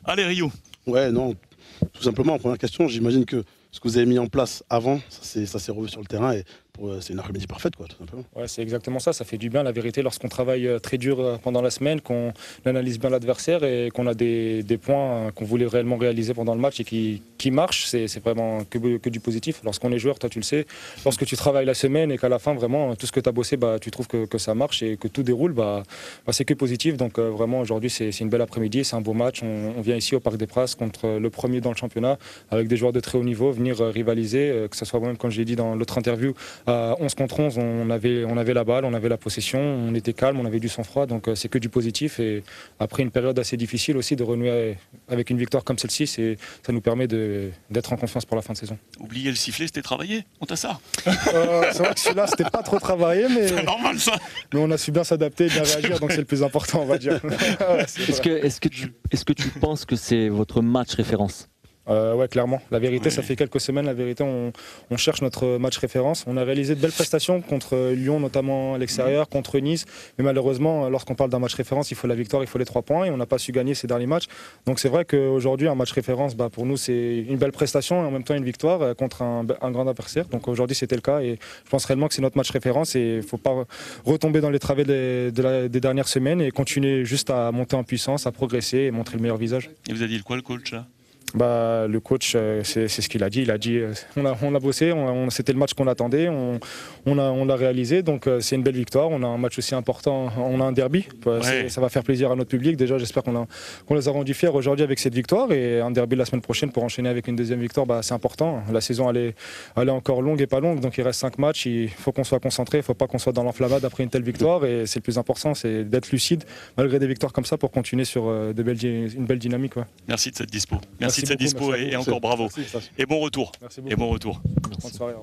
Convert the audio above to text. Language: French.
Allez Rio. Ouais, non, tout simplement, première question, j'imagine que ce que vous avez mis en place avant, ça s'est revu sur le terrain et c'est une après-midi parfaite, quoi, tout simplement. Ouais, c'est exactement ça, ça fait du bien la vérité lorsqu'on travaille très dur pendant la semaine, qu'on analyse bien l'adversaire et qu'on a des points qu'on voulait réellement réaliser pendant le match et qui marchent, c'est vraiment que du positif. Lorsqu'on est joueur, toi tu le sais, lorsque tu travailles la semaine et qu'à la fin vraiment tout ce que tu as bossé, tu trouves que ça marche et que tout déroule, c'est que positif. Donc vraiment aujourd'hui c'est une belle après-midi, c'est un beau match. On vient ici au Parc des Princes contre le premier dans le championnat avec des joueurs de très haut niveau, venir rivaliser, que ce soit moi-même comme je l'ai dit dans l'autre interview, à 11 contre 11, on avait la balle, on avait la possession, on était calme, on avait du sang-froid, donc c'est que du positif. Et après une période assez difficile aussi, de renouer avec une victoire comme celle-ci, ça nous permet d'être en confiance pour la fin de saison. Oubliez le sifflet, c'était travaillé, on t'a ça. C'est vrai que celui-là, c'était pas trop travaillé, mais c'est normal ça. Mais on a su bien s'adapter, bien réagir, donc c'est le plus important, on va dire. Ouais, est-ce que tu penses que c'est votre match référence? Ouais, clairement. La vérité, ça fait quelques semaines. La vérité, on cherche notre match référence. On a réalisé de belles prestations contre Lyon, notamment à l'extérieur, contre Nice. Mais malheureusement, lorsqu'on parle d'un match référence, il faut la victoire, il faut les 3 points. Et on n'a pas su gagner ces derniers matchs. Donc c'est vrai qu'aujourd'hui, un match référence, pour nous, c'est une belle prestation et en même temps une victoire contre un grand adversaire. Donc aujourd'hui, c'était le cas. Et je pense réellement que c'est notre match référence. Et il ne faut pas retomber dans les travers des dernières semaines et continuer juste à monter en puissance, à progresser et montrer le meilleur visage. Et vous a dit quoi, le coach là? Le coach, c'est ce qu'il a dit. Il a dit on a bossé, c'était le match qu'on attendait, on l'a réalisé. Donc c'est une belle victoire. On a un match aussi important, on a un derby. Ouais. Ça va faire plaisir à notre public. Déjà, j'espère qu'on les a rendus fiers aujourd'hui avec cette victoire. Et un derby la semaine prochaine pour enchaîner avec une deuxième victoire, c'est important. La saison, elle est encore longue et pas longue. Donc il reste 5 matchs. Il faut qu'on soit concentré. Il ne faut pas qu'on soit dans l'enflammade après une telle victoire. Et c'est le plus important, c'est d'être lucide malgré des victoires comme ça pour continuer sur une belle dynamique. Ouais. Merci de cette dispo. Merci de cette dispo et encore bravo. Merci. Et bon retour. Merci beaucoup. Et bon retour. Bonne soirée.